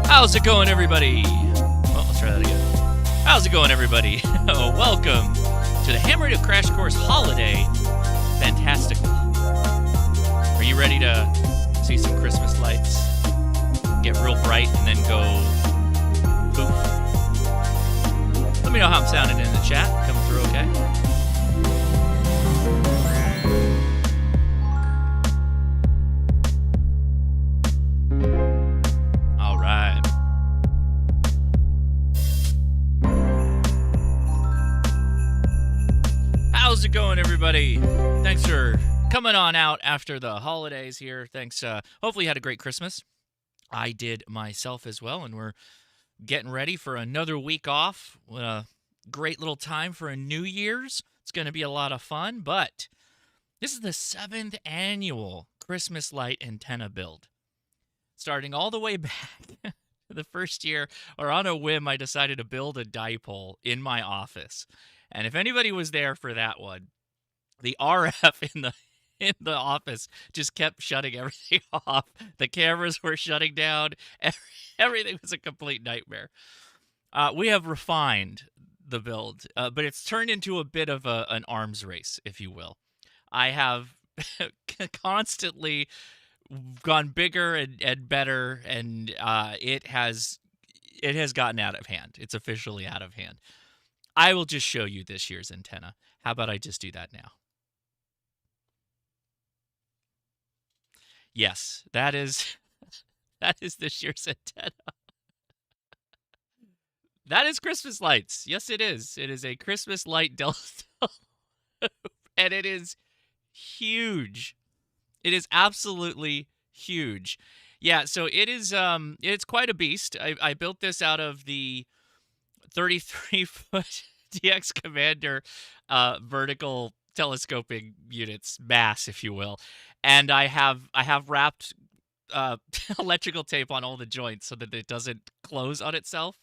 How's it going, everybody? Well, let's try that again. How's it going, everybody? Welcome to the Ham Radio Crash Course Holiday Fantastical. Are you ready to see some Christmas lights get real bright and then go poof? Let me know how I'm sounding in the chat. Coming through okay? How's it going, everybody? Thanks for coming on out after the holidays here. Thanks. Hopefully you had a great Christmas. I did myself as well, and we're getting ready for another week off. A great little time for a New Year's. It's going to be a lot of fun, but this is the 7th annual Christmas light antenna build. Starting all the way back the first year, or on a whim, I decided to build a dipole in my office. And if anybody was there for that one, the RF in the office just kept shutting everything off. The cameras were shutting down. Everything was a complete nightmare. We have refined the build, but it's turned into a bit of an arms race, if you will. I have constantly gone bigger and better, and it has gotten out of hand. It's officially out of hand. I will just show you this year's antenna. How about I just do that now? Yes, that is this year's antenna. That is Christmas lights. Yes, it is. It is a Christmas light delta, and it is huge. It is absolutely huge. Yeah, so it is. It's quite a beast. I built this out of the 33-foot DX Commander vertical telescoping units, mass, if you will, and I have wrapped electrical tape on all the joints so that it doesn't close on itself.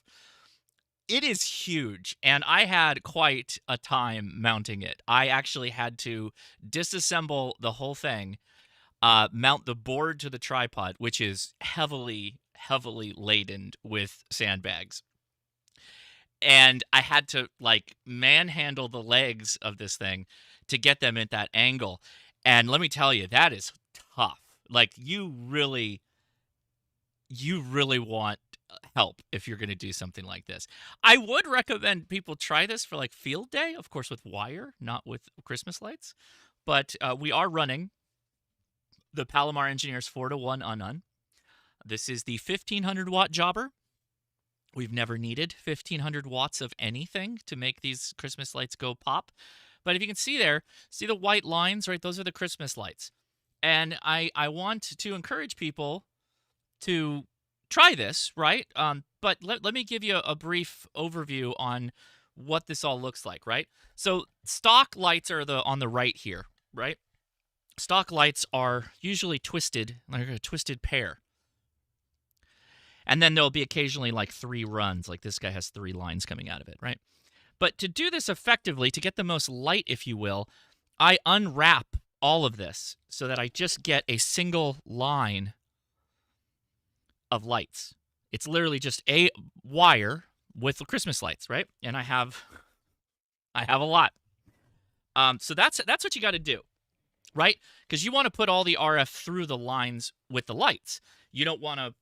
It is huge, and I had quite a time mounting it. I actually had to disassemble the whole thing, mount the board to the tripod, which is heavily laden with sandbags. And I had to, manhandle the legs of this thing to get them at that angle. And let me tell you, that is tough. You really want help if you're going to do something like this. I would recommend people try this for, field day, of course, with wire, not with Christmas lights. But we are running the Palomar Engineers 4-to-1 Unknown. This is the 1,500-watt jobber. We've never needed 1,500 watts of anything to make these Christmas lights go pop. But if you can see there, see the white lines, right? Those are the Christmas lights. And I want to encourage people to try this, right? But let me give you a brief overview on what this all looks like, right? So stock lights are on the right here, right? Stock lights are usually twisted, like a twisted pair. And then there'll be occasionally 3 runs, like this guy has 3 lines coming out of it, right? But to do this effectively, to get the most light, if you will, I unwrap all of this so that I just get a single line of lights. It's literally just a wire with the Christmas lights, right? And I have a lot. So that's what you got to do, right? Because you want to put all the RF through the lines with the lights. You don't want to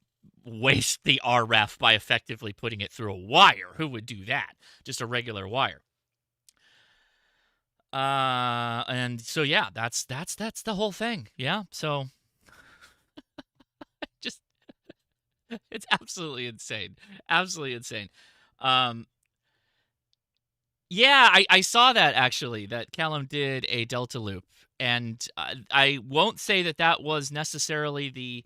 waste the RF by effectively putting it through a wire. Who would do that? Just a regular wire. And so yeah, that's the whole thing. Yeah. So just it's absolutely insane. Absolutely insane. Um yeah, I saw that actually that Callum did a Delta loop, and I won't say that that was necessarily the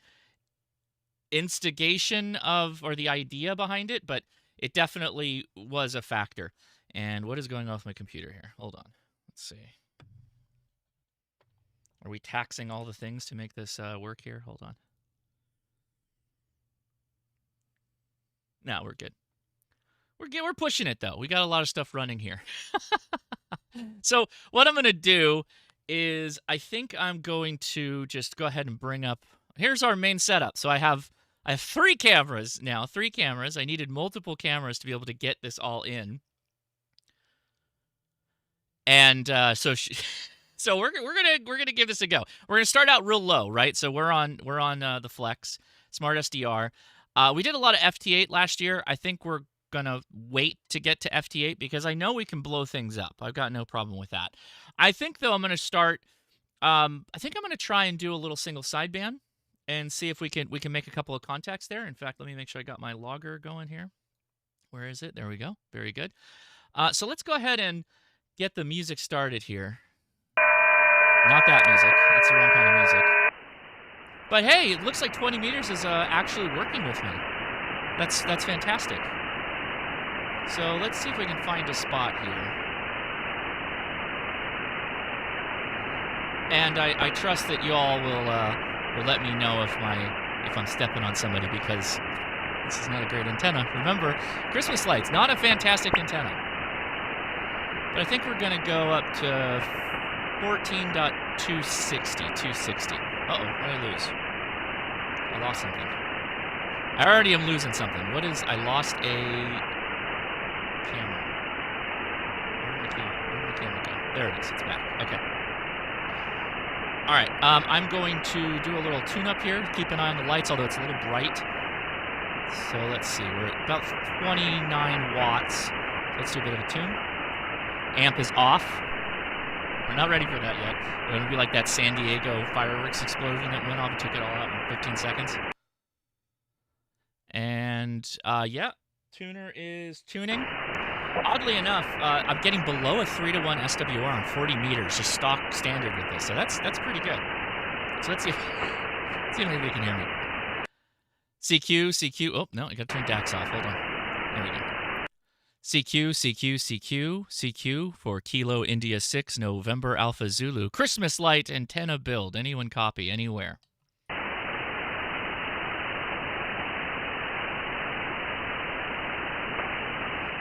instigation of or the idea behind it, but it definitely was a factor. And what is going on with my computer here? Hold on. Let's see. Are we taxing all the things to make this work here? Hold on. No, we're good. We're good. We're pushing it though. We got a lot of stuff running here. So what I'm going to do is I think I'm going to just go ahead and bring up. Here's our main setup. So I have 3 cameras now. 3 cameras. I needed multiple cameras to be able to get this all in. And so we're gonna give this a go. We're gonna start out real low, right? So we're on the Flex Smart SDR. We did a lot of FT8 last year. I think we're gonna wait to get to FT8 because I know we can blow things up. I've got no problem with that. I think though I'm gonna start. I think I'm gonna try and do a little single sideband and see if we can make a couple of contacts there. In fact, let me make sure I got my logger going here. Where is it? There we go. Very good. So let's go ahead and get the music started here. Not that music. That's the wrong kind of music. But hey, it looks like 20 meters is actually working with me. That's fantastic. So let's see if we can find a spot here. And I trust that you all will let me know if I'm stepping on somebody, because this is not a great antenna. Remember, Christmas lights, not a fantastic antenna. But I think we're going to go up to 14.260. Uh-oh, what did I lose? I lost something. I already am losing something. What is... I lost a camera. Where did the camera go? There it is. It's back. Okay. All right. I'm going to do a little tune-up here. Keep an eye on the lights, although it's a little bright. So let's see. We're at about 29 watts. Let's do a bit of a tune. Amp is off. We're not ready for that yet. We're going to be like that San Diego fireworks explosion that went off and took it all out in 15 seconds. And, yeah, tuner is tuning. Oddly enough, I'm getting below a 3-to-1 SWR on 40 meters, just stock standard with this. So that's pretty good. So let's see if maybe they can hear me. CQ. Oh, no, I got to turn DAX off. Hold on. There we go. CQ for Kilo India 6 November Alpha Zulu. Christmas light antenna build. Anyone copy anywhere?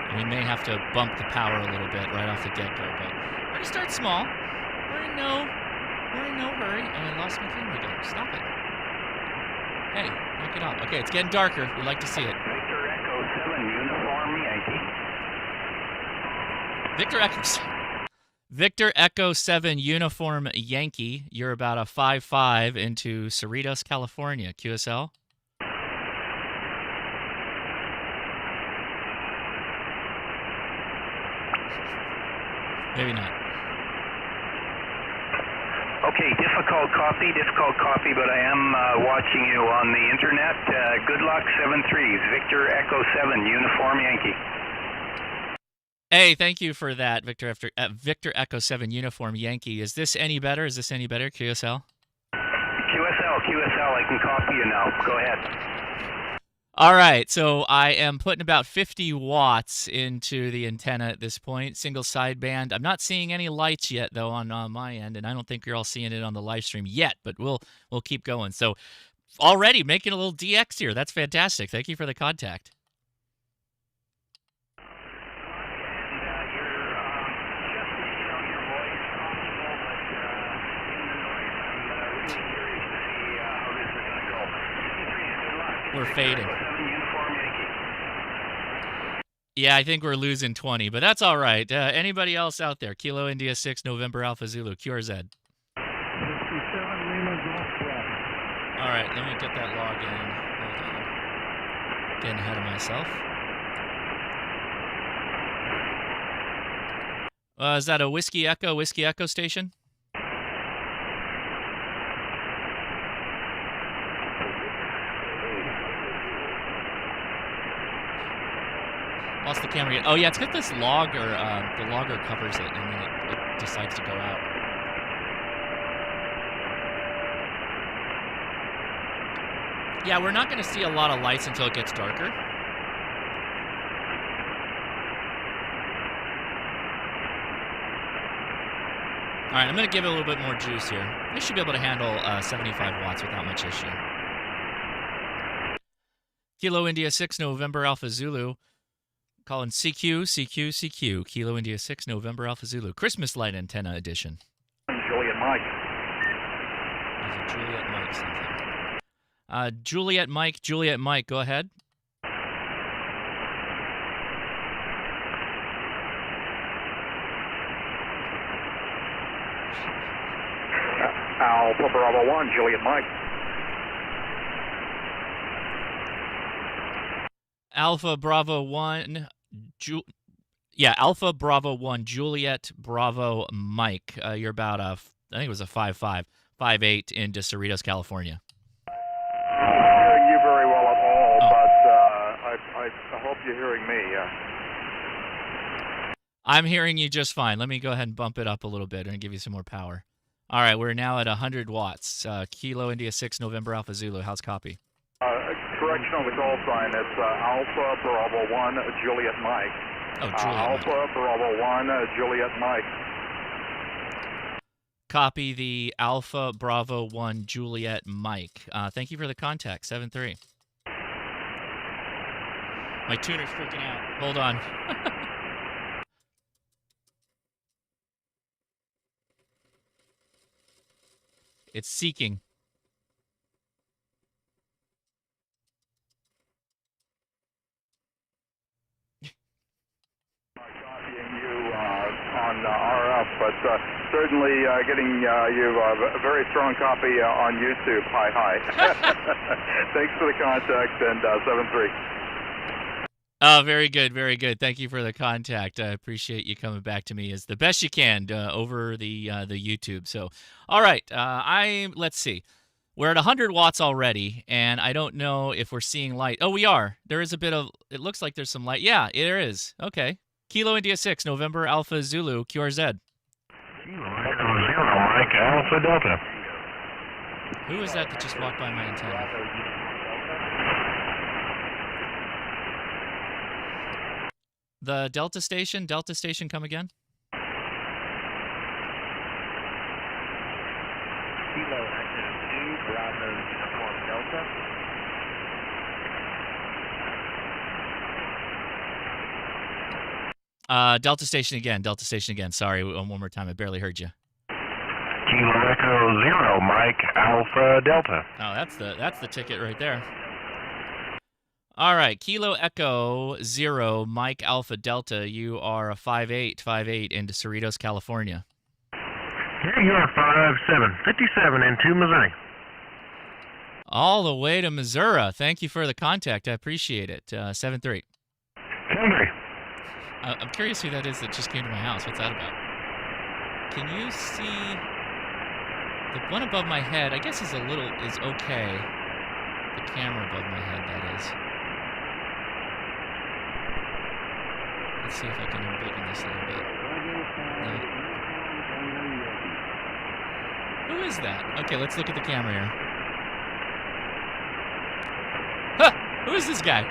And we may have to bump the power a little bit right off the get-go, but we're going to start small. We're in no hurry. And I lost my camera again. Stop it. Hey, knock it off. Okay, it's getting darker. We'd like to see it. Victor Echo 7 Uniform Yankee. Victor Echo 7 Uniform Yankee. You're about a 5.5 into Cerritos, California. QSL? Maybe not. Okay, difficult copy, but I am watching you on the internet. Good luck, 7-3, Victor Echo 7 Uniform Yankee. Hey, thank you for that, Victor Echo 7 Uniform Yankee. Is this any better? QSL? QSL, I can copy you now. Go ahead. All right, so I am putting about 50 watts into the antenna at this point, single sideband. I'm not seeing any lights yet, though, on my end, and I don't think you're all seeing it on the live stream yet, but we'll keep going. So already making a little DX here. That's fantastic. Thank you for the contact. We're fading. Yeah, I think we're losing 20, but that's all right. Anybody else out there? Kilo India 6 November Alpha Zulu, QRZ. 57 Lima Golf Club. All right, let me get that log in. Hold on. Getting ahead of myself. Is that a Whiskey Echo station? Lost the camera again. Oh, yeah, it's got this logger. The logger covers it, and then it decides to go out. Yeah, we're not going to see a lot of lights until it gets darker. All right, I'm going to give it a little bit more juice here. This should be able to handle 75 watts without much issue. Kilo India 6, November Alpha Zulu. Calling CQ. Kilo India 6, November Alpha Zulu. Christmas light antenna edition. Juliet Mike. There's a Juliet Mike something. Juliet Mike, go ahead. Alpha Bravo 1, Juliet Mike. Alpha Bravo 1, Alpha Bravo 1, Juliet Bravo Mike. You're about I think it was a 5'5", 5'8" into Cerritos, California. Hearing you very well at all, but I hope you're hearing me. I'm hearing you just fine. Let me go ahead and bump it up a little bit and give you some more power. All right, we're now at 100 watts. Kilo India 6, November Alpha Zulu. How's copy? Correction on the call sign. It's Alpha Bravo 1, Juliet Mike. Oh, Juliet Alpha Mike. Bravo 1, Juliet Mike. Copy the Alpha Bravo 1, Juliet Mike. Thank you for the contact, 7-3. My tuner's freaking out. Hold on. It's seeking. Copying you on RF, but certainly getting you a very strong copy on YouTube. Hi. Thanks for the contact, and 7-3. Oh, very good, very good. Thank you for the contact. I appreciate you coming back to me as the best you can over the YouTube. So, all right, let's see. We're at 100 watts already, and I don't know if we're seeing light. Oh, we are. There is a bit of. It looks like there's some light. Yeah, there is. Okay. Kilo India 6, November Alpha Zulu, QRZ. Kilo Echo 0, Mike Alpha Delta. Who is that just walked by my antenna? The Delta station, come again? Kilo Echo 2, Bravo Uniform Delta. Delta station again. Sorry, one more time. I barely heard you. Kilo Echo 0, Mike Alpha Delta. Oh, that's the ticket right there. All right, Kilo Echo 0, Mike Alpha Delta. You are a 5'8" into Cerritos, California. Here you are 5'7", 57 into Missouri. All the way to Missouri. Thank you for the contact. I appreciate it. 7-3. 7-3. I'm curious who that is that just came to my house. What's that about? Can you see the one above my head? I guess is okay. The camera above my head, that is. Let's see if I can embiggen this a little bit. No. Who is that? Okay, let's look at the camera here. Huh! Who is this guy?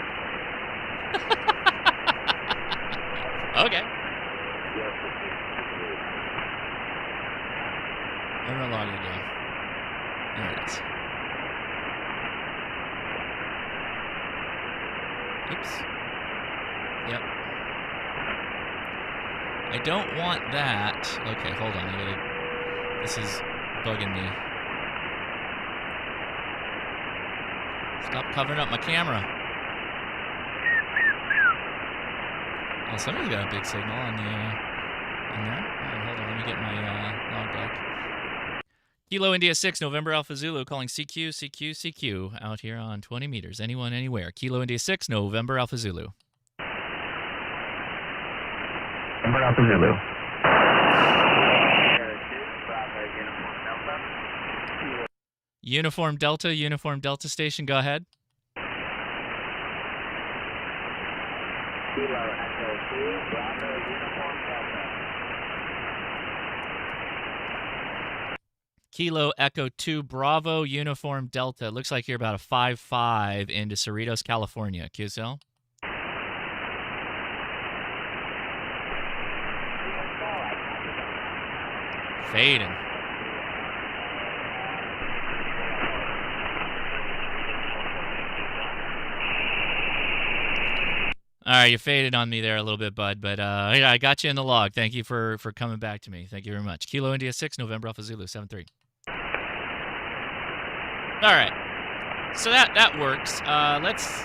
Okay. Where did my logger go? There it is. Oops. Yep. I don't want that. Okay, hold on. This is bugging me. Stop covering up my camera. Oh, somebody's got a big signal on there. All right, hold on. Let me get my logbook. Kilo India 6, November Alpha Zulu, calling CQ, out here on 20 meters. Anyone, anywhere. Kilo India 6, November Alpha Zulu. November Alpha Zulu. Uniform Delta station, go ahead. Kilo Echo 2, Bravo, Uniform Delta. Kilo Echo 2 Bravo Uniform Delta. Looks like you're about a 5-5 into Cerritos, California. QSL? Fading. All right, you faded on me there a little bit, bud, but yeah, I got you in the log. Thank you for coming back to me. Thank you very much. Kilo India 6, November Alpha Zulu 7-3. All right, so that works. Let's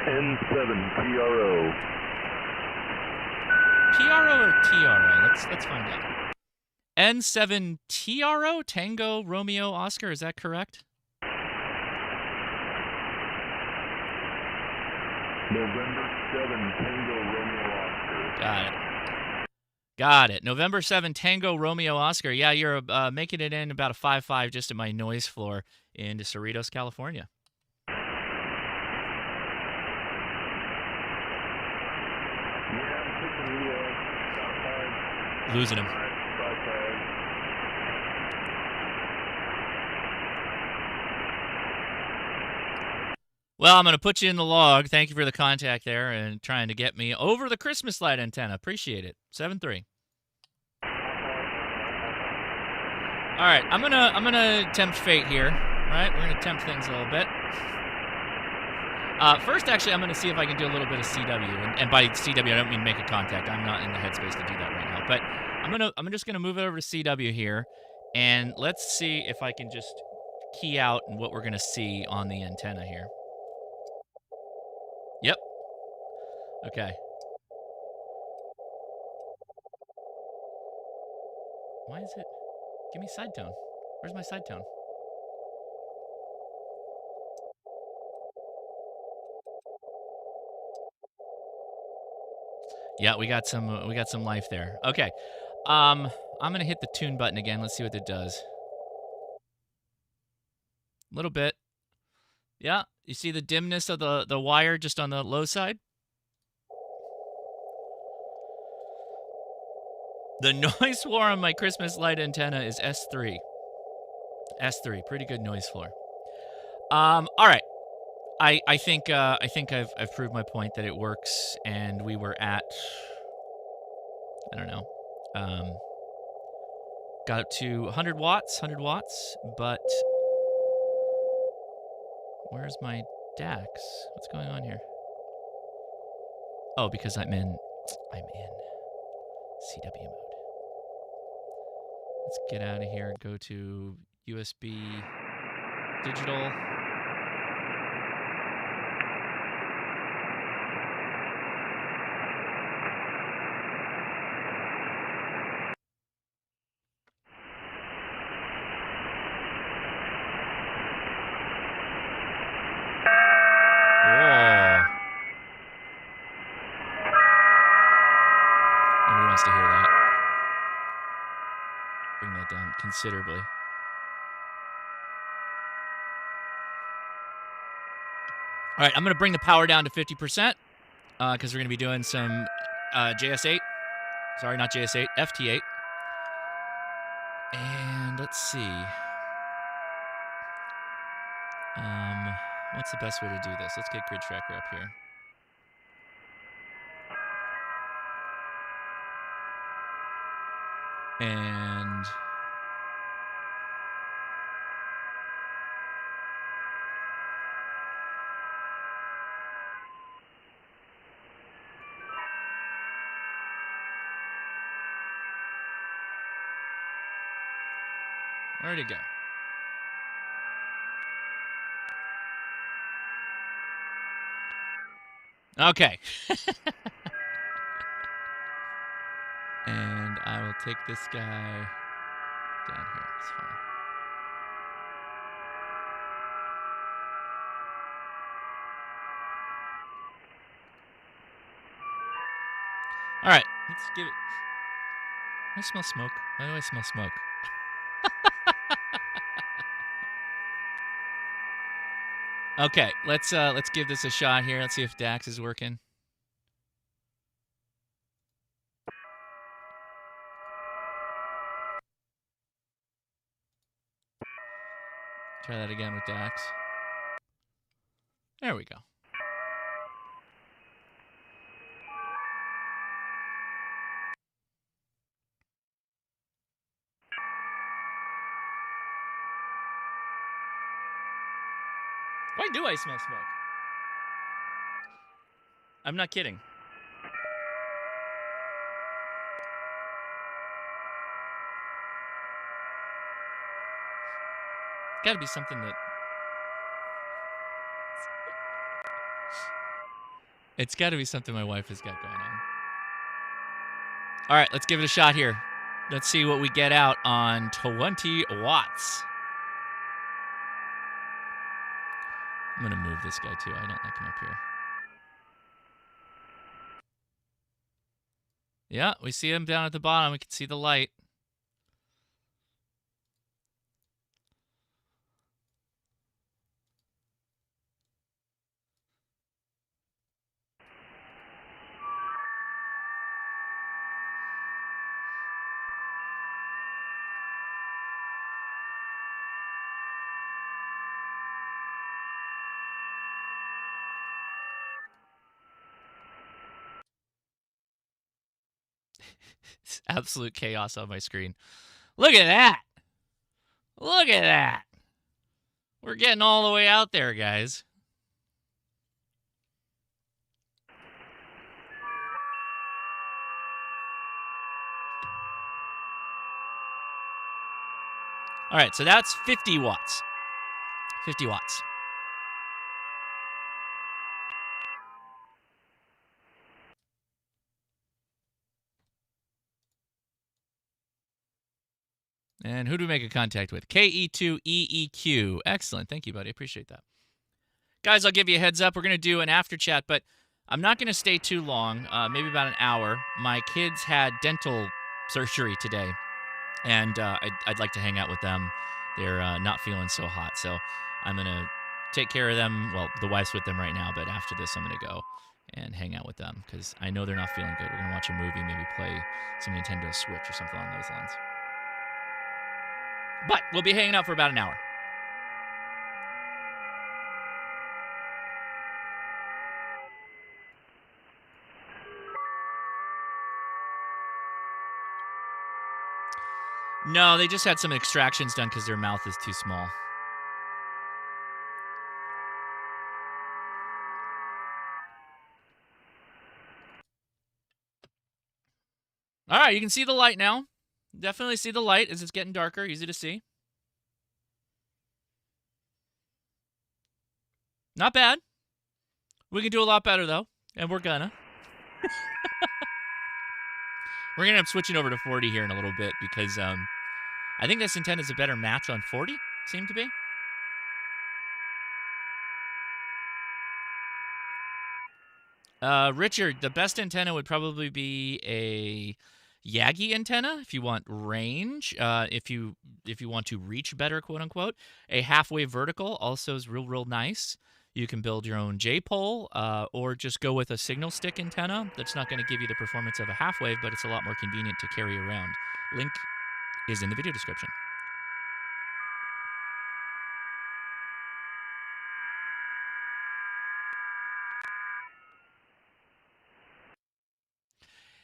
N7 PRO. PRO or TRO? Let's find out. N7 TRO, Tango Romeo Oscar. Is that correct? November 7 Tango Romeo Oscar. Got it. November 7 Tango Romeo Oscar. Yeah, you're making it in about a 5-5 just at my noise floor into Cerritos, California. Losing him. Well, I'm going to put you in the log. Thank you for the contact there and trying to get me over the Christmas light antenna. Appreciate it. 7-3. All right, I'm gonna tempt fate here. All right, we're gonna tempt things a little bit. First, actually, I'm gonna see if I can do a little bit of CW, and by CW, I don't mean make a contact. I'm not in the headspace to do that right now. But I'm just gonna move it over to CW here, and let's see if I can just key out what we're gonna see on the antenna here. Yep. Okay. Why is it? Give me side tone. Where's my side tone? Yeah, we got some life there. Okay. I'm gonna hit the tune button again. Let's see what it does. A little bit. Yeah, you see the dimness of the wire just on the low side? The noise floor on my Christmas light antenna is S3. S3, pretty good noise floor. All right. I think I've proved my point that it works, and we were at, I don't know, got up to 100 watts, but where's my DAX? What's going on here? Oh, because I'm in CW mode. Let's get out of here and go to USB digital. Nobody wants to hear that. Bring that down considerably. All right, I'm going to bring the power down to 50% because we're going to be doing some JS8. Sorry, not JS8, FT8. And let's see. What's the best way to do this? Let's get Grid Tracker up here. And where'd it go? Okay. And I will take this guy down here. It's fine. All right, let's give it. I smell smoke. Why do I smell smoke? Okay, let's give this a shot here. Let's see if Dax is working. Try that again with Dax. There we go. Why do I smell smoke? I'm not kidding. It's got to be something that... It's got to be something my wife has got going on. All right, let's give it a shot here. Let's see what we get out on 20 watts. I'm going to move this guy too. I don't like him up here. Yeah, we see him down at the bottom. We can see the light. It's absolute chaos on my screen. Look at that. Look at that. We're getting all the way out there, guys. All right, so that's 50 watts. 50 watts. And who do we make a contact with? KE2EEQ. Excellent. Thank you, buddy. Appreciate that. Guys, I'll give you a heads up. We're going to do an after chat, but I'm not going to stay too long, maybe about an hour. My kids had dental surgery today, and I'd like to hang out with them. They're not feeling so hot, so I'm going to take care of them. Well, the wife's with them right now, but after this, I'm going to go and hang out with them because I know they're not feeling good. We're going to watch a movie, maybe play some Nintendo Switch or something along those lines. But we'll be hanging out for about an hour. No, they just had some extractions done because their mouth is too small. All right, you can see the light now. Definitely see the light as it's getting darker, easy to see. Not bad. We can do a lot better, though, and we're gonna. We're gonna end up switching over to 40 here in a little bit because I think this antenna is a better match on 40, seem to be. Richard, the best antenna would probably be a Yagi antenna if you want range. If you want to reach better, quote unquote. A half-wave vertical also is real nice. You can build your own J-pole or just go with a signal stick antenna. That's not going to give you the performance of a half-wave, but it's a lot more convenient to carry around. Link is in the video description.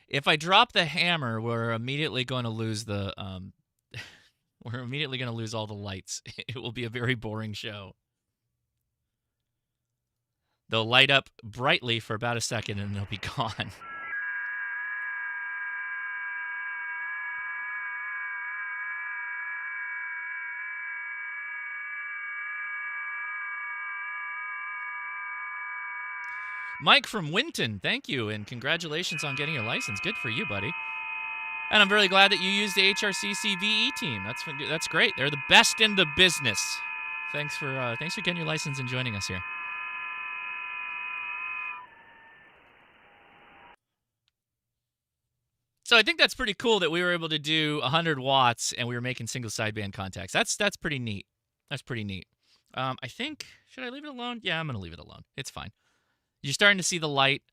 If I drop the hammer, we're immediately going to lose the we're immediately going to lose all the lights. It will be a very boring show. They'll light up brightly for about a second and they'll be gone. Mike from Winton, thank you, and congratulations on getting your license. Good for you, buddy. And I'm really glad that you used the HRCC VE team. That's great. They're the best in the business. Thanks for getting your license and joining us here. So I think that's pretty cool that we were able to do 100 watts and we were making single sideband contacts. That's pretty neat. That's pretty neat. I think, should I leave it alone? Yeah, I'm going to leave it alone. It's fine. You're starting to see the light,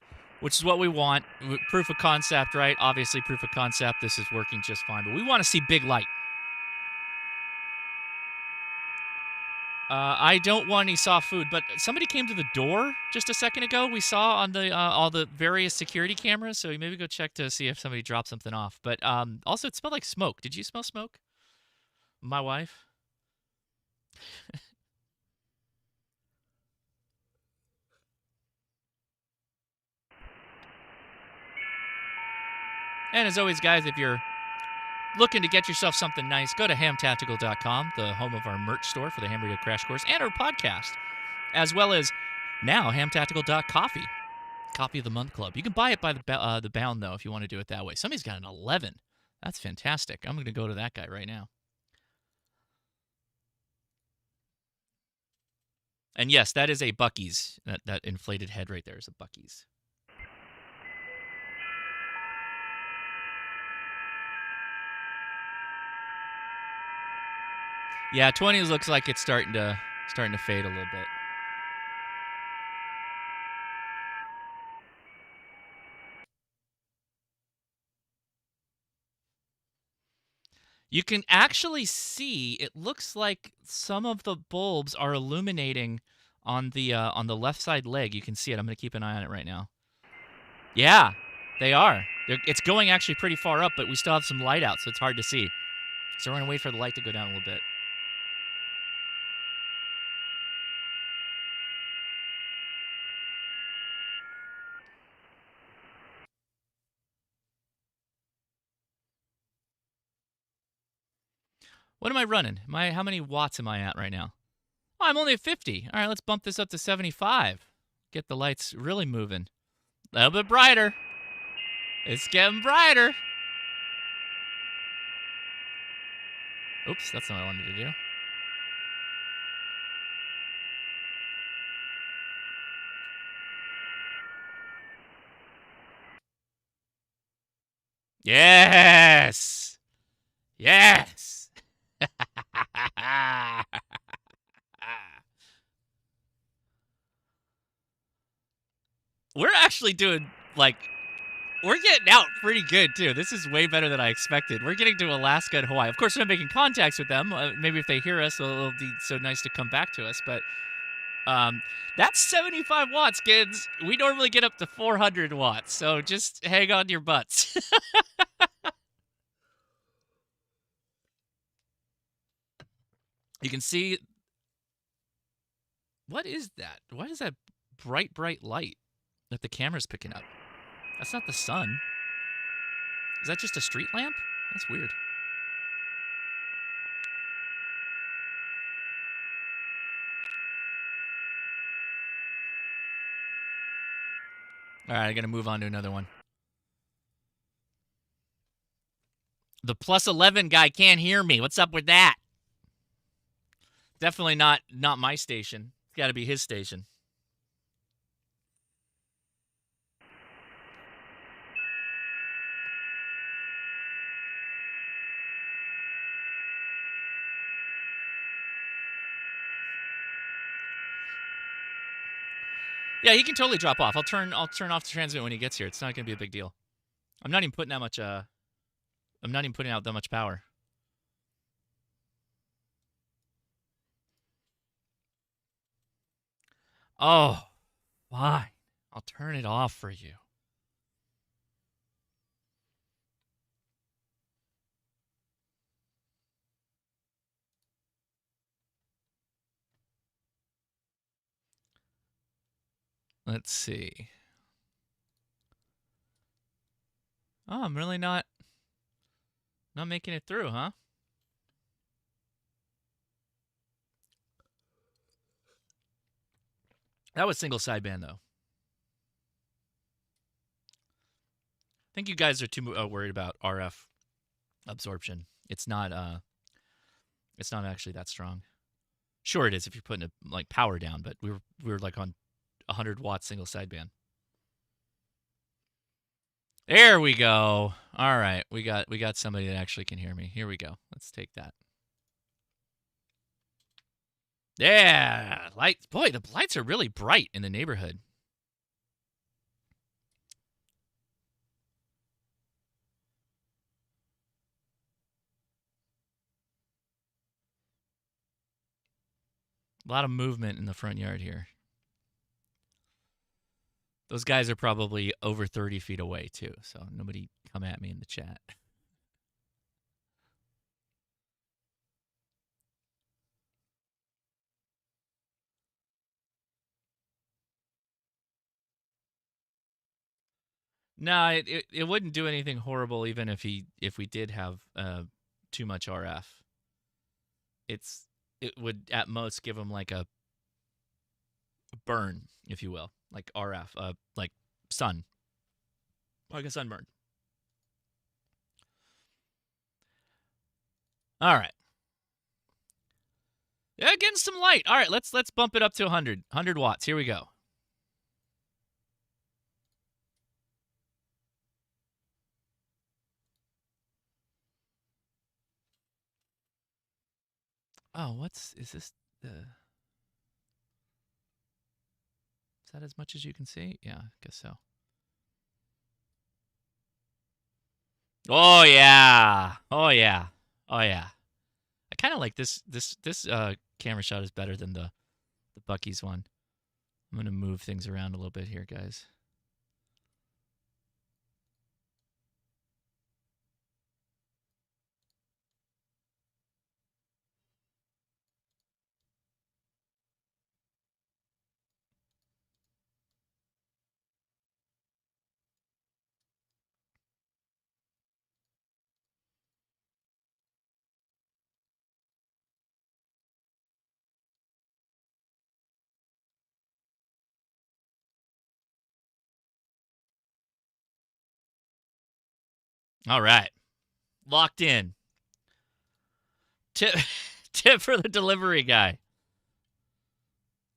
which is what we want. Proof of concept, right? Obviously, proof of concept. This is working just fine, but we want to see big light. I don't want any soft food, but somebody came to the door just a second ago. We saw on the all the various security cameras, so maybe go check to see if somebody dropped something off. But also, it smelled like smoke. Did you smell smoke? My wife. And as always, guys, if you're looking to get yourself something nice, go to hamtactical.com, the home of our merch store for the Ham Radio Crash Course and our podcast, as well as now hamtactical.coffee, Coffee of the Month Club. You can buy it by the pound, though, if you want to do it that way. Somebody's got an 11. That's fantastic. I'm going to go to that guy right now. And yes, that is a Buc-ee's. That inflated head right there is a Buc-ee's. Yeah, 20s looks like it's starting to fade a little bit. You can actually see, it looks like some of the bulbs are illuminating on the left side leg. You can see it. I'm going to keep an eye on it right now. Yeah, they are. It's going actually pretty far up, but we still have some light out, so it's hard to see. So we're going to wait for the light to go down a little bit. What am I running? How many watts am I at right now? Oh, I'm only at 50. All right, let's bump this up to 75. Get the lights really moving. A little bit brighter. It's getting brighter. Oops, that's not what I wanted to do. Yes! Yes! We're actually doing, like, we're getting out pretty good, too. This is way better than I expected. We're getting to Alaska and Hawaii. Of course, we're not making contacts with them. Maybe if they hear us, it'll be so nice to come back to us. But that's 75 watts, kids. We normally get up to 400 watts. So just hang on to your butts. You can see. What is that? What is that bright, bright light that the camera's picking up? That's not the sun. Is that just a street lamp? That's weird. All right, I got to move on to another one. The plus 11 guy can't hear me. What's up with that? Definitely not my station. It's got to be his station. Yeah, he can totally drop off. I'll turn off the transmit when he gets here. It's not going to be a big deal. I'm not even putting that much I'm not even putting out that much power. Oh, fine. I'll turn it off for you. Let's see. Oh, I'm really not making it through, huh? That was single sideband, though. I think you guys are too worried about RF absorption. It's not actually that strong. Sure, it is if you're putting like power down, but we were like on 100 watt single sideband. There we go. All right, we got somebody that actually can hear me. Here we go. Let's take that. Yeah, lights. Boy, the lights are really bright in the neighborhood. A lot of movement in the front yard here. Those guys are probably over 30 feet away too, so nobody come at me in the chat. No, it wouldn't do anything horrible even if we did have too much RF. It would at most give them like a burn, if you will, like RF, like sun, like a sunburn. All right. Yeah, getting some light. All right, let's bump it up to 100 watts. Here we go. Oh, is this the is that as much as you can see? Yeah, I guess so. Oh yeah. Oh yeah. Oh yeah. I kind of like this camera shot is better than the Bucky's one. I'm going to move things around a little bit here, guys. All right. Locked in. Tip tip for the delivery guy.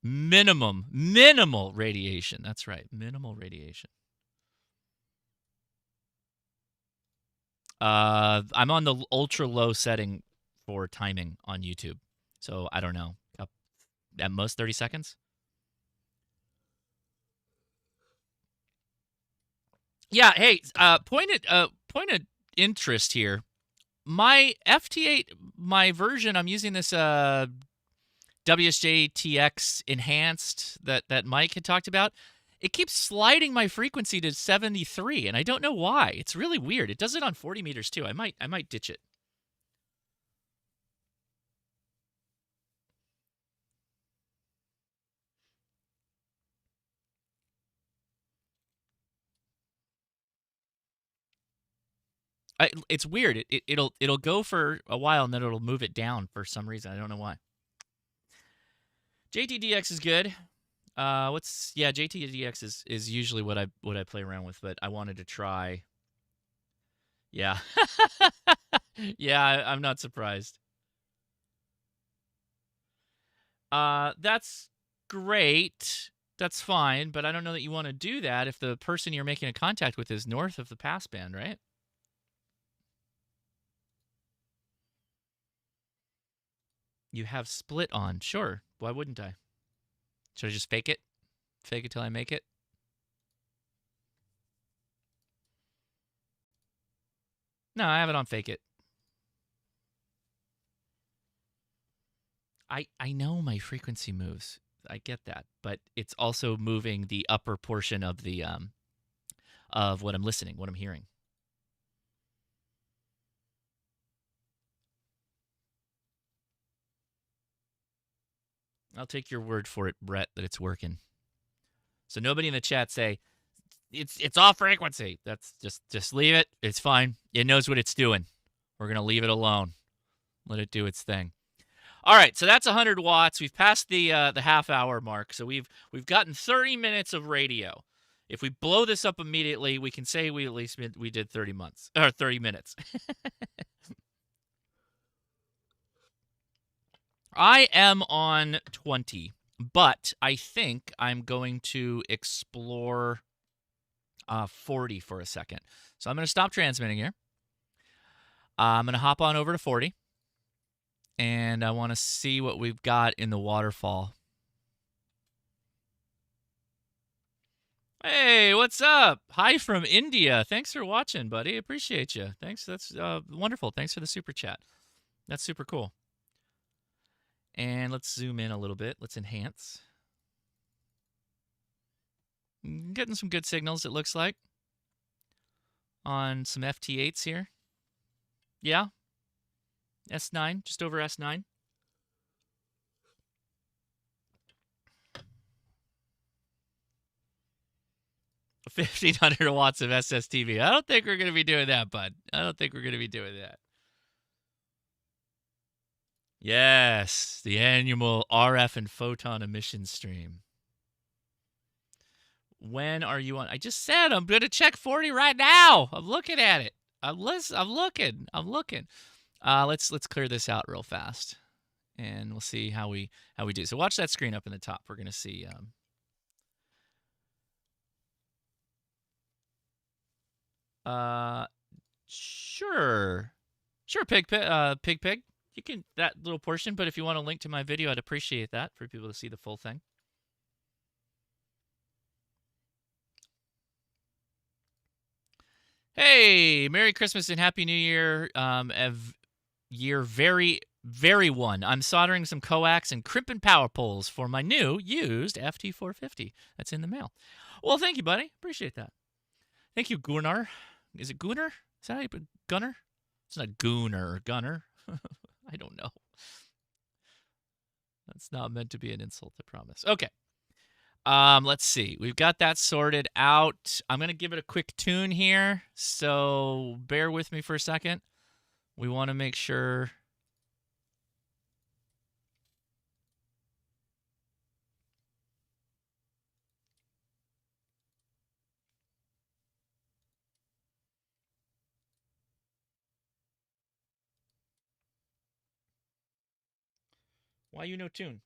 Minimal radiation. That's right. Minimal radiation. I'm on the ultra low setting for timing on YouTube. So I don't know. At most 30 seconds. Yeah, hey, point of interest here. My FT8, my version, I'm using this WSJ-TX enhanced that Mike had talked about. It keeps sliding my frequency to 73, and I don't know why. It's really weird. It does it on 40 meters too. I might ditch it. It's weird. It'll go for a while and then it'll move it down for some reason. I don't know why. JTDX is good. JTDX is usually what I play around with, but I wanted to try. Yeah. Yeah, I'm not surprised. That's great. That's fine, but I don't know that you want to do that if the person you're making a contact with is north of the passband, right? You have split on. Sure. Why wouldn't I? Should I just fake it? Fake it till I make it? No, I have it on fake it. I know my frequency moves. I get that, but it's also moving the upper portion of the of what I'm listening, what I'm hearing. I'll take your word for it, Brett, that it's working. So nobody in the chat say it's off frequency. That's just leave it. It's fine. It knows what it's doing. We're gonna leave it alone. Let it do its thing. All right, so that's 100 watts. We've passed the half hour mark, so we've gotten 30 minutes of radio. If we blow this up immediately, we can say we at least we did 30 months or 30 minutes. I am on 20, but I think I'm going to explore 40 for a second. So I'm going to stop transmitting here. I'm going to hop on over to 40. And I want to see what we've got in the waterfall. Hey, what's up? Hi from India. Thanks for watching, buddy. Appreciate you. Thanks. That's wonderful. Thanks for the super chat. That's super cool. And let's zoom in a little bit. Let's enhance. Getting some good signals, it looks like, on some FT8s here. Yeah. S9, just over S9. 1,500 watts of SSTV. I don't think we're going to be doing that, bud. I don't think we're going to be doing that. Yes, the annual RF and photon emission stream. When are you on? I just said I'm going to check 40 right now. I'm looking at it. I'm looking. Let's clear this out real fast, and we'll see how we do. So watch that screen up in the top. We're going to see. Sure, pig. You can that little portion, but if you want a link to my video, I'd appreciate that for people to see the full thing. Hey, Merry Christmas and Happy New Year. Year very one. I'm soldering some coax and crimping power poles for my new used FT450. That's in the mail. Well, thank you, buddy. Appreciate that. Thank you, Gunnar. Is it Gunnar? Is that how you put Gunnar? It's not Gunnar. I don't know. That's not meant to be an insult, I promise. Okay. Let's see. We've got that sorted out. I'm going to give it a quick tune here, so bear with me for a second. We want to make sure. Why you no tune?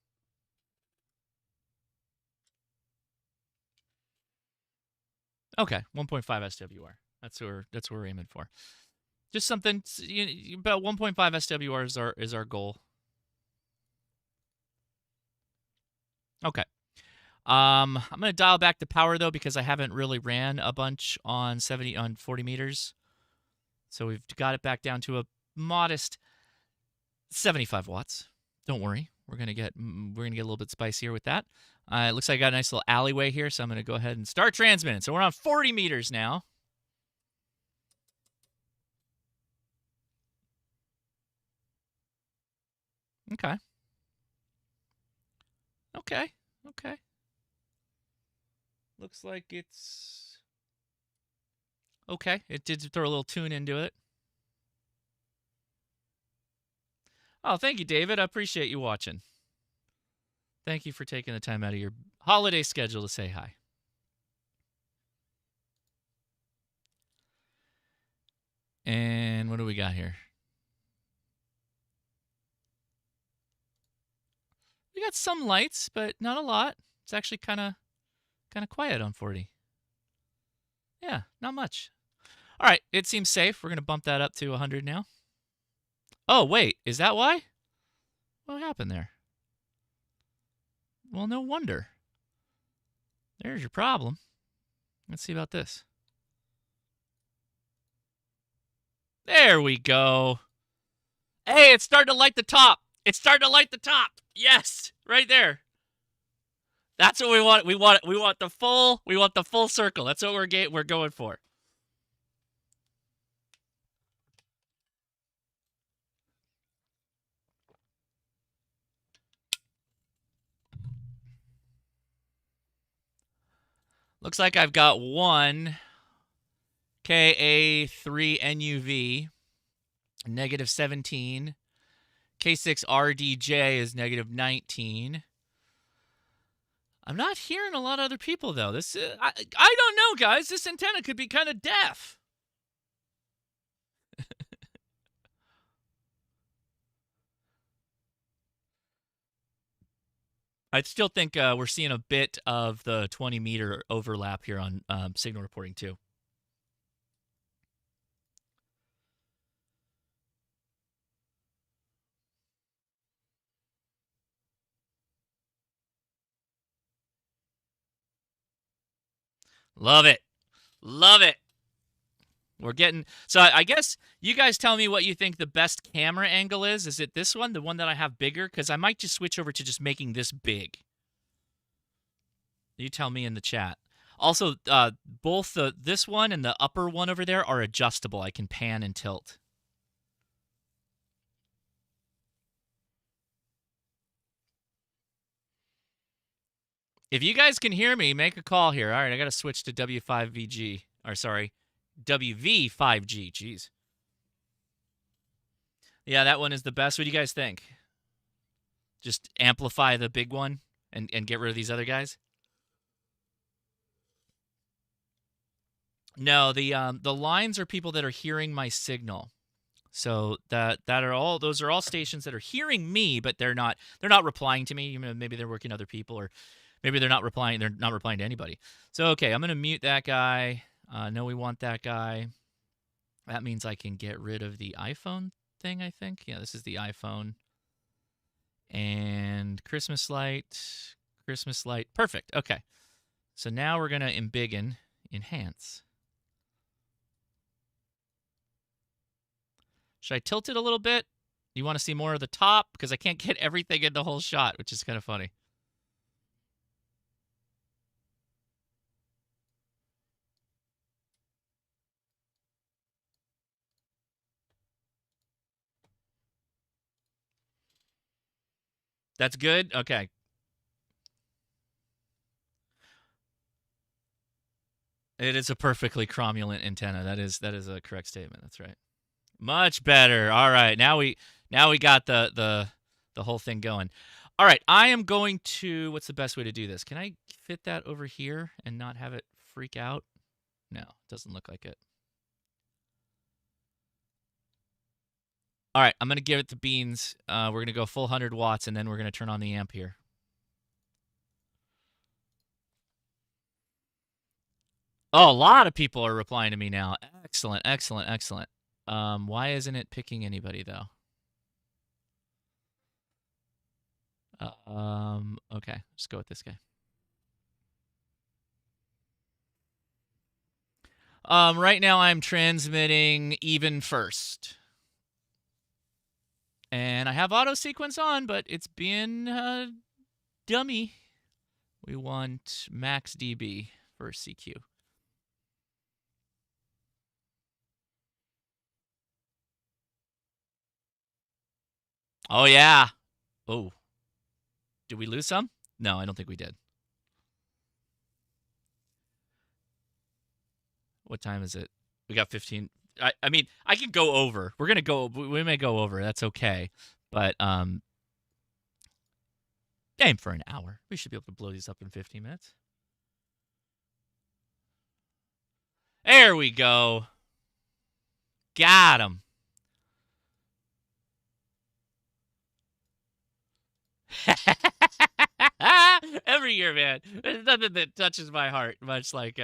Okay, 1.5 SWR. That's what we're aiming for. Just something about 1.5 SWR is our goal. Okay. I'm gonna dial back the power though because I haven't really ran a bunch on 40 meters, so we've got it back down to a modest 75 watts. Don't worry, we're gonna get a little bit spicier with that. It looks like I got a nice little alleyway here, so I'm gonna go ahead and start transmitting. So we're on 40 meters now. Okay. Looks like it's okay. It did throw a little tune into it. Oh, thank you, David. I appreciate you watching. Thank you for taking the time out of your holiday schedule to say hi. And what do we got here? We got some lights, but not a lot. It's actually kind of quiet on 40. Yeah, not much. All right, it seems safe. We're going to bump that up to 100 now. Oh, wait, is that why? What happened there? Well, no wonder. There's your problem. Let's see about this. There we go. Hey, it's starting to light the top. Yes, right there. That's what we want. We want the full circle. That's what we're going for. Looks like I've got one KA3NUV, negative 17. K6RDJ is negative 19. I'm not hearing a lot of other people, though. I don't know, guys. This antenna could be kind of deaf. I still think we're seeing a bit of the 20-meter overlap here on signal reporting too. Love it. Love it. We're getting so I guess you guys tell me what you think the best camera angle is. Is it this one, the one that I have bigger? Because I might just switch over to just making this big. You tell me in the chat. Also, both this one and the upper one over there are adjustable. I can pan and tilt. If you guys can hear me, make a call here. All right, I got to switch to W5VG. Or sorry, WV5G. Jeez. Yeah, that one is the best. What do you guys think? Just amplify the big one and get rid of these other guys? No, the lines are people that are hearing my signal. So those are all stations that are hearing me, but they're not replying to me. Maybe they're working other people, or maybe they're not replying to anybody. So okay, I'm gonna mute that guy. No, we want that guy. That means I can get rid of the iPhone thing, I think. Yeah, this is the iPhone. And Christmas light. Perfect. Okay. So now we're gonna embiggen, enhance. Should I tilt it a little bit? You want to see more of the top? Because I can't get everything in the whole shot, which is kind of funny. That's good? Okay. It is a perfectly cromulent antenna. That is a correct statement. That's right. Much better. All right. Now we got the whole thing going. All right. I am going to, what's the best way to do this? Can I fit that over here and not have it freak out? No, doesn't look like it. All right, I'm going to give it the beans. We're going to go full 100 watts, and then we're going to turn on the amp here. Oh, a lot of people are replying to me now. Excellent, excellent, excellent. Why isn't it picking anybody, though? Okay, let's go with this guy. Right now I'm transmitting even first. And I have auto sequence on, but it's being dummy. We want max dB for CQ. Oh, yeah. Oh. Did we lose some? No, I don't think we did. What time is it? We got 15. I mean, I can go over. We're going to go. We may go over. That's okay. But aim for an hour. We should be able to blow these up in 15 minutes. There we go. Got him. Every year, man. There's nothing that touches my heart much like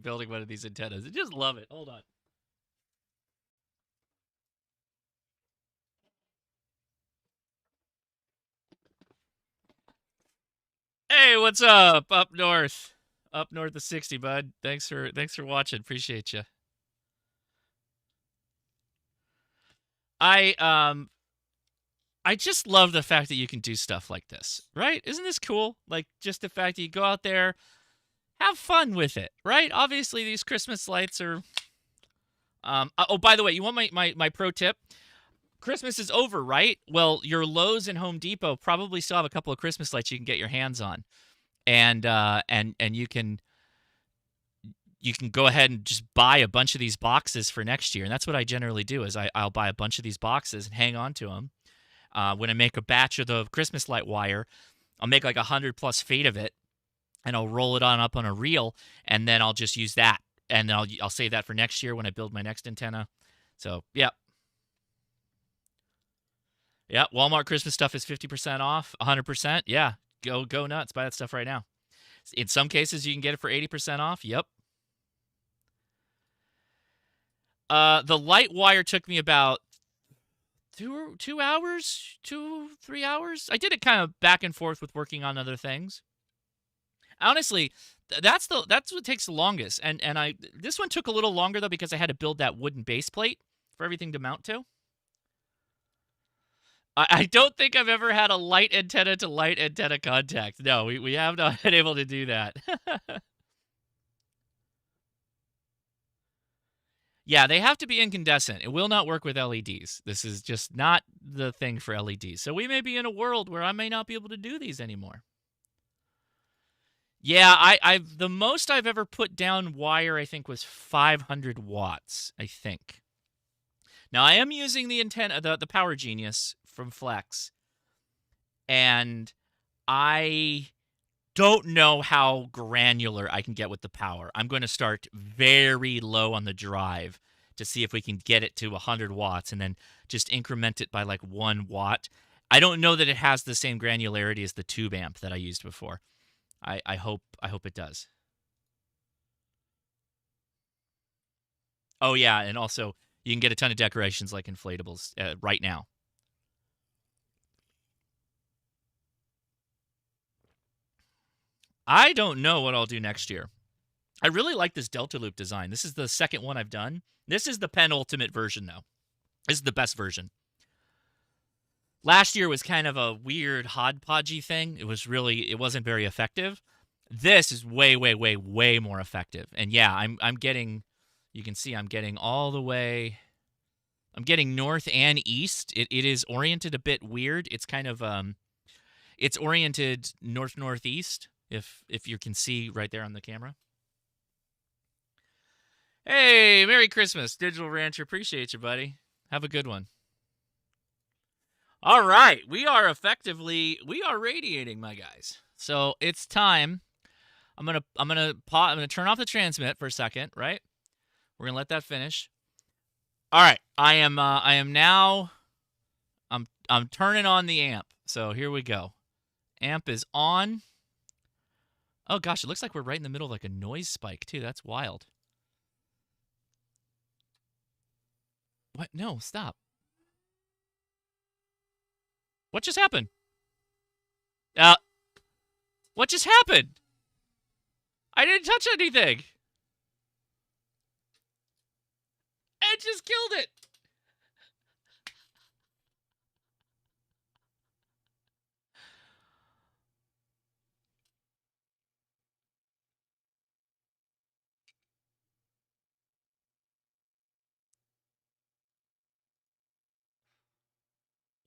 building one of these antennas. I just love it. Hold on. Hey, what's up? Up north of 60, bud. Thanks for watching. Appreciate you. I just love the fact that you can do stuff like this, right? Isn't this cool? Like, just the fact that you go out there, have fun with it, right? Obviously, these Christmas lights are. Oh, by the way, you want my pro tip? Christmas is over, right? Well, your Lowe's and Home Depot probably still have a couple of Christmas lights you can get your hands on, and you can go ahead and just buy a bunch of these boxes for next year. And that's what I generally do is I'll buy a bunch of these boxes and hang on to them. When I make a batch of the Christmas light wire, I'll make like 100+ feet of it, and I'll roll it up on a reel, and then I'll just use that, and then I'll save that for next year when I build my next antenna. So yeah. Walmart Christmas stuff is 50% off, 100%. Yeah, Go nuts. Buy that stuff right now. In some cases, you can get it for 80% off. Yep. The light wire took me about 2 hours, 3 hours. I did it kind of back and forth with working on other things. Honestly, that's what takes the longest. And this one took a little longer though because I had to build that wooden base plate for everything to mount to. I don't think I've ever had a light antenna to light antenna contact. No, we have not been able to do that. Yeah, they have to be incandescent. It will not work with LEDs. This is just not the thing for LEDs. So we may be in a world where I may not be able to do these anymore. Yeah, I've the most I've ever put down wire, I think, was 500 watts, I think. Now, I am using the antenna, the Power Genius from Flex, and I don't know how granular I can get with the power. I'm going to start very low on the drive to see if we can get it to 100 watts and then just increment it by like 1 watt. I don't know that it has the same granularity as the tube amp that I used before. I hope it does. Oh yeah, and also you can get a ton of decorations like inflatables right now. I don't know what I'll do next year. I really like this Delta Loop design. This is the second one I've done. This is the penultimate version, though. This is the best version. Last year was kind of a weird hodgepodgey thing. It wasn't very effective. This is way, way, way, way more effective. And yeah, I'm getting, you can see I'm getting all the way, I'm getting north and east. It is oriented a bit weird. It's kind of, it's oriented north-northeast, if you can see right there on the camera. Hey, Merry Christmas, Digital Rancher. Appreciate you, buddy. Have a good one. All right, we are radiating, my guys. So it's time. I'm gonna turn off the transmit for a second, right? We're gonna let that finish. All right, I'm turning on the amp. So here we go. Amp is on. Oh gosh, it looks like we're right in the middle of like a noise spike too. That's wild. What? No, stop. What just happened? What just happened? I didn't touch anything. It just killed it.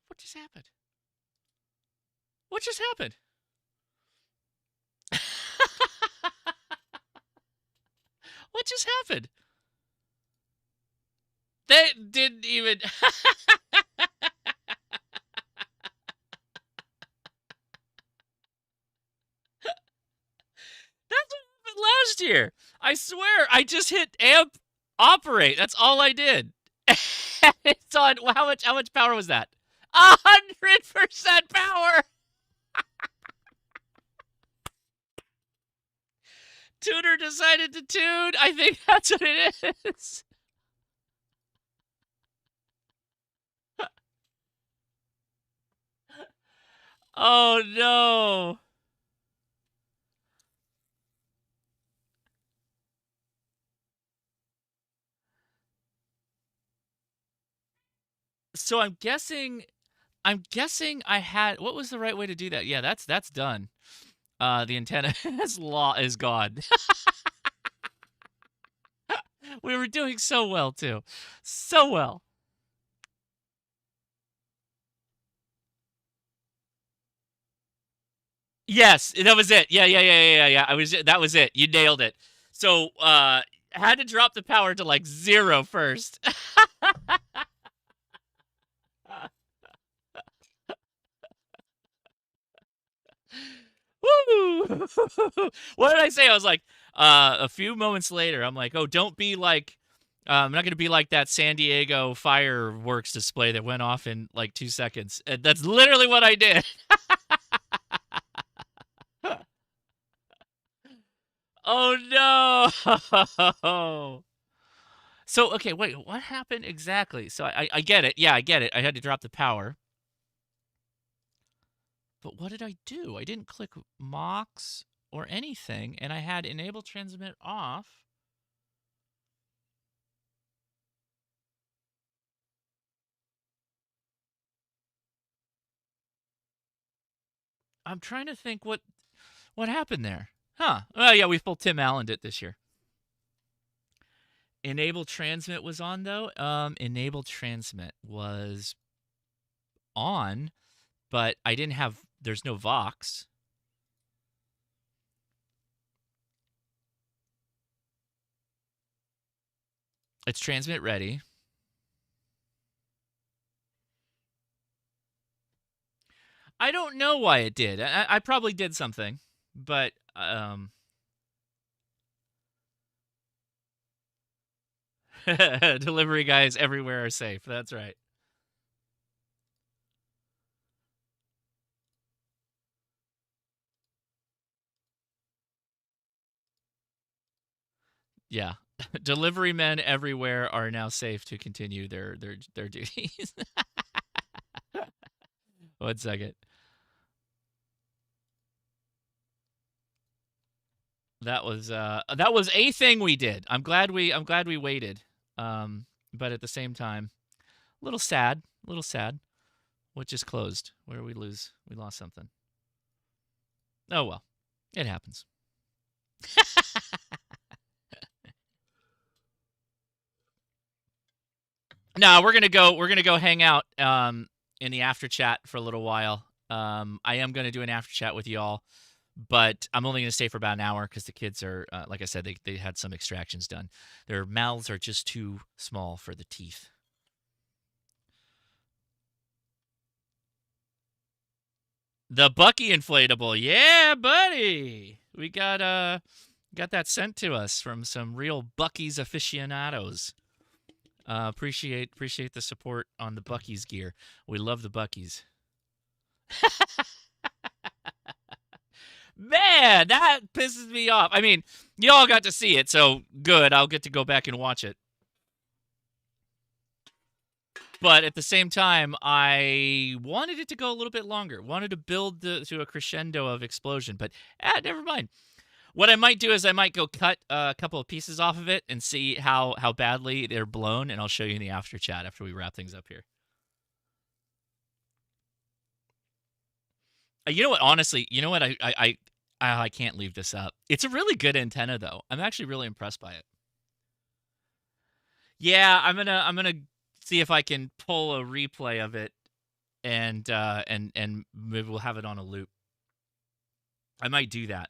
What just happened? What just happened? What just happened? They didn't even... That's what happened last year. I swear, I just hit amp operate. That's all I did. It's on. How much power was that? 100% power. Tuner decided to tune. I think that's what it is. Oh no. So I'm guessing I had, what was the right way to do that? Yeah, that's done. The antenna is gone. We were doing so well too. So well. Yes, that was it. Yeah. That was it. You nailed it. So, had to drop the power to like 0 first. Woo! What did I say? I was like, a few moments later, I'm like, oh, don't be like, I'm not going to be like that San Diego fireworks display that went off in like 2 seconds. And that's literally what I did. Oh no. So okay, wait, what happened exactly? So I get it. Yeah, I get it. I had to drop the power. But what did I do? I didn't click Mox or anything, and I had enable transmit off. I'm trying to think what happened there. Huh. Oh yeah, we full Tim Allen it this year. Enable transmit was on though. Enable transmit was on, but I didn't have. There's no Vox. It's transmit ready. I don't know why it did. I probably did something, but delivery guys everywhere are safe. That's right. Yeah. Delivery men everywhere are now safe to continue their duties. 1 second. That was a thing we did. I'm glad we waited. But at the same time, a little sad. What just closed? Where did we lose? We lost something. Oh well. It happens. No, we're gonna go hang out in the after chat for a little while. I am gonna do an after chat with y'all, but I'm only gonna stay for about an hour because the kids are, like I said, they had some extractions done. Their mouths are just too small for the teeth. The Bucky inflatable, yeah, buddy. We got that sent to us from some real Bucky's aficionados. Appreciate the support on the Bucky's gear. We love the Bucky's. Man, that pisses me off. I mean, y'all got to see it, so good. I'll get to go back and watch it. But at the same time, I wanted it to go a little bit longer. Wanted to build to a crescendo of explosion, but never mind. What I might do is I might go cut a couple of pieces off of it and see how badly they're blown, and I'll show you in the after chat after we wrap things up here. You know what? Honestly, you know what? I can't leave this up. It's a really good antenna, though. I'm actually really impressed by it. Yeah, I'm gonna see if I can pull a replay of it, and maybe we'll have it on a loop. I might do that.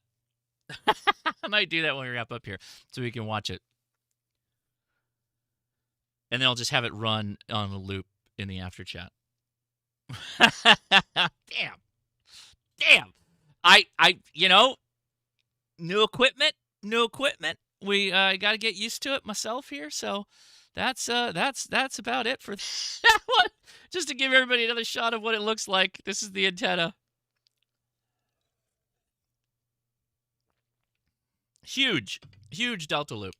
I might do that when we wrap up here, so we can watch it, and then I'll just have it run on a loop in the after chat. Damn. I new equipment. We got to get used to it myself here, so that's about it for that one. Just to give everybody another shot of what it looks like. This is the antenna. Huge delta loop.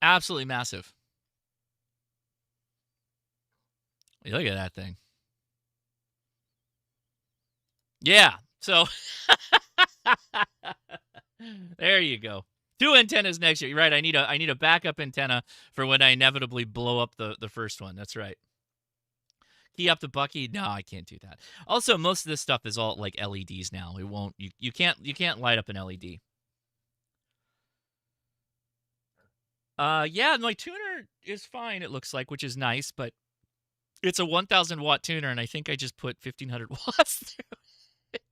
Absolutely massive. Look at that thing. Yeah. So there you go. 2 antennas next year. You're right. I need a backup antenna for when I inevitably blow up the first one. That's right. Key up the Bucky. No, I can't do that. Also, most of this stuff is all like LEDs now. It won't. You can't light up an LED. Yeah, my tuner is fine. It looks like, which is nice, but it's a 1,000 watt tuner, and I think I just put 1,500 watts through it.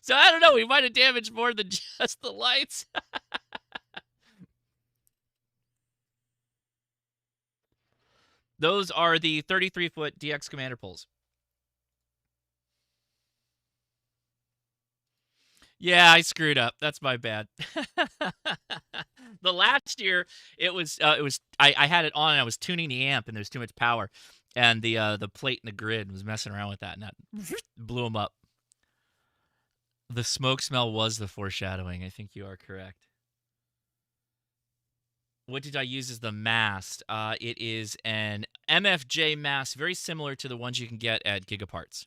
So I don't know. We might have damaged more than just the lights. Those are the 33-foot DX Commander poles. Yeah, I screwed up. That's my bad. The last year, it was I had it on and I was tuning the amp and there's too much power, and the plate in the grid was messing around with that and that blew them up. The smoke smell was the foreshadowing. I think you are correct. What did I use as the mast? It is an MFJ mast, very similar to the ones you can get at Gigaparts.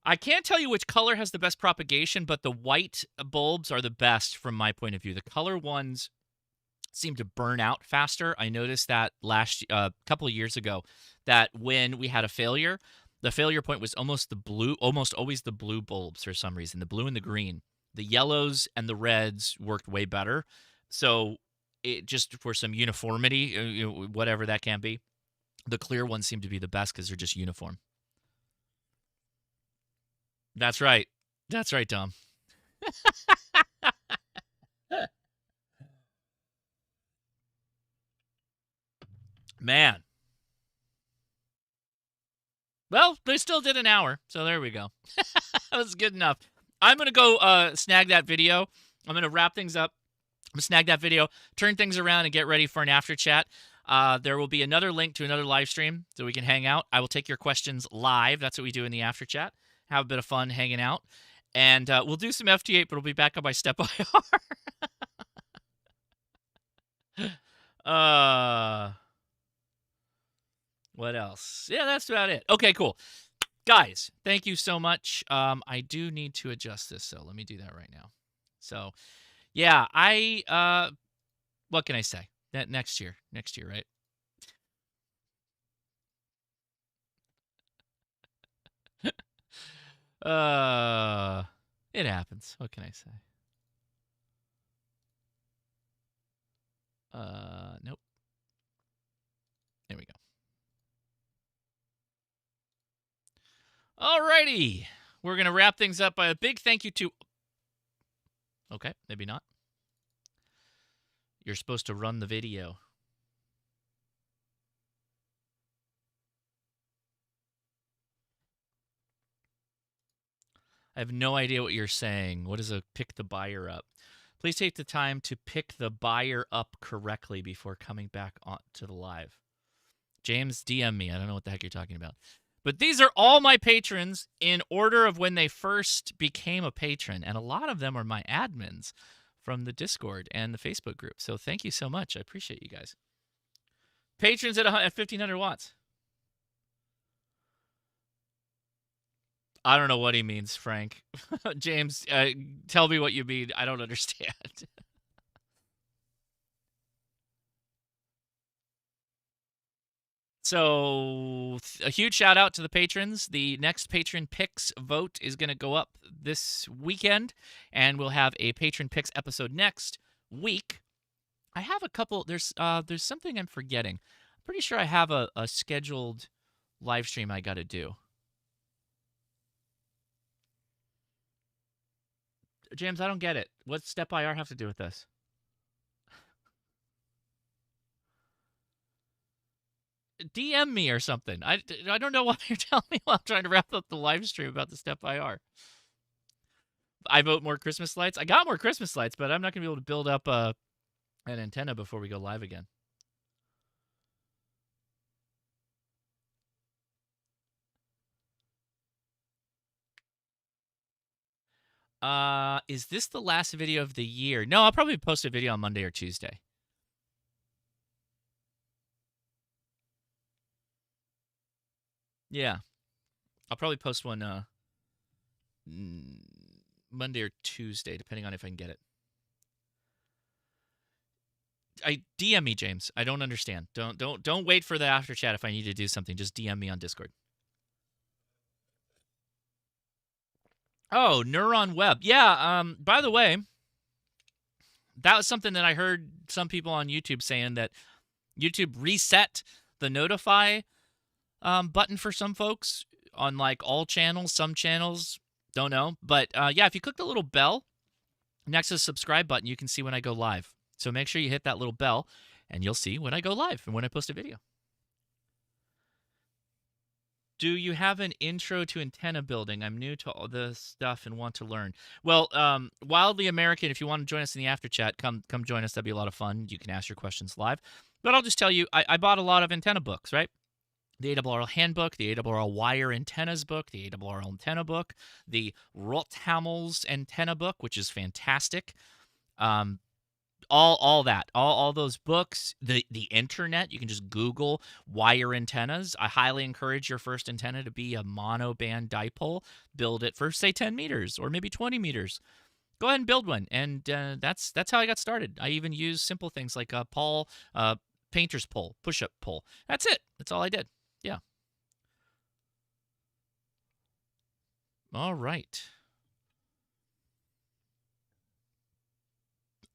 I can't tell you which color has the best propagation, but the white bulbs are the best from my point of view. The color ones seem to burn out faster. I noticed that last couple of years ago that when we had a failure, the failure point was almost always the blue bulbs for some reason, the blue and the green. The yellows and the reds worked way better. So it just for some uniformity, whatever that can be, the clear ones seem to be the best because they're just uniform. That's right. That's right, Tom. Man. Well, they still did an hour, so there we go. That was good enough. I'm going to go snag that video. I'm going to wrap things up. I'm going to snag that video, turn things around, and get ready for an after chat. There will be another link to another live stream so we can hang out. I will take your questions live. That's what we do in the after chat. Have a bit of fun hanging out. And we'll do some FT8, but it'll be back on my Step IR. What else? Yeah, that's about it. Okay, cool. Guys, thank you so much. I do need to adjust this, so let me do that right now. So, yeah, what can I say? Next year, right? It happens. What can I say? Nope. There we go. Alrighty. We're going to wrap things up by a big thank you to... Okay, maybe not. You're supposed to run the video. I have no idea what you're saying. What is a pick the buyer up? Please take the time to pick the buyer up correctly before coming back on to the live. James, DM me. I don't know what the heck you're talking about. But these are all my patrons in order of when they first became a patron. And a lot of them are my admins from the Discord and the Facebook group. So thank you so much. I appreciate you guys. Patrons at 1,500 watts. I don't know what he means, Frank. James, tell me what you mean. I don't understand. So a huge shout out to the patrons. The next patron picks vote is going to go up this weekend, and we'll have a patron picks episode next week. I have a couple. There's something I'm forgetting. I'm pretty sure I have a scheduled live stream I got to do. James, I don't get it. What's Step IR have to do with this? DM me or something. I don't know what you're telling me while I'm trying to wrap up the live stream about the Step IR. I vote more Christmas lights. I got more Christmas lights, but I'm not going to be able to build up an antenna before we go live again. Is this the last video of the year? No, I'll probably post a video on Monday or Tuesday. Yeah. I'll probably post one Monday or Tuesday, depending on if I can get it. DM me, James. I don't understand. Don't wait for the after chat if I need to do something. Just DM me on Discord. Oh, Neuron Web. Yeah, by the way, that was something that I heard some people on YouTube saying that YouTube reset the notify button for some folks on like all channels, some channels, don't know. But yeah, if you click the little bell next to the subscribe button, you can see when I go live. So make sure you hit that little bell and you'll see when I go live and when I post a video. Do you have an intro to antenna building? I'm new to all this stuff and want to learn. Well, Wildly American, if you want to join us in the after chat, come join us. That'd be a lot of fun. You can ask your questions live. But I'll just tell you, I bought a lot of antenna books, right? The ARRL handbook, the ARRL wire antennas book, the ARRL antenna book, the Rothamels antenna book, which is fantastic. all those books, the internet. You can just Google wire antennas. I highly encourage your first antenna to be a monoband dipole. Build it for say 10 meters or maybe 20 meters. Go ahead and build one, and that's how I got started. I even used simple things like a painter's pole, push-up pole. That's it. That's all I did. Yeah. All right.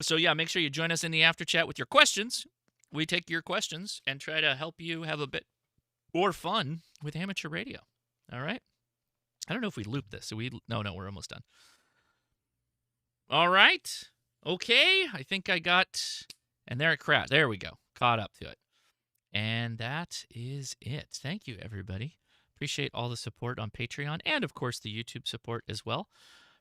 So yeah, make sure you join us in the after chat with your questions. We take your questions and try to help you have a bit more fun with amateur radio. All right. I don't know if we looped this. No, we're almost done. All right. Okay. I think I got, and there it crashed. There we go. Caught up to it. And that is it. Thank you, everybody. Appreciate all the support on Patreon and, of course, the YouTube support as well.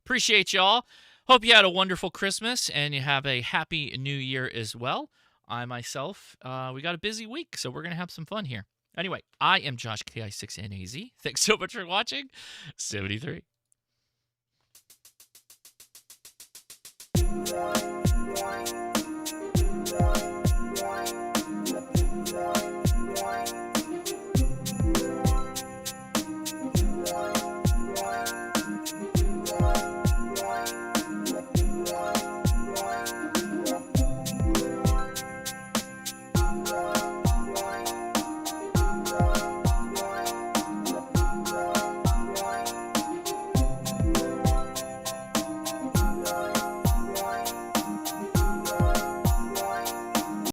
Appreciate y'all. Hope you had a wonderful Christmas and you have a happy new year as well. I myself, we got a busy week, so we're going to have some fun here. Anyway, I am Josh KI6NAZ. Thanks so much for watching. 73.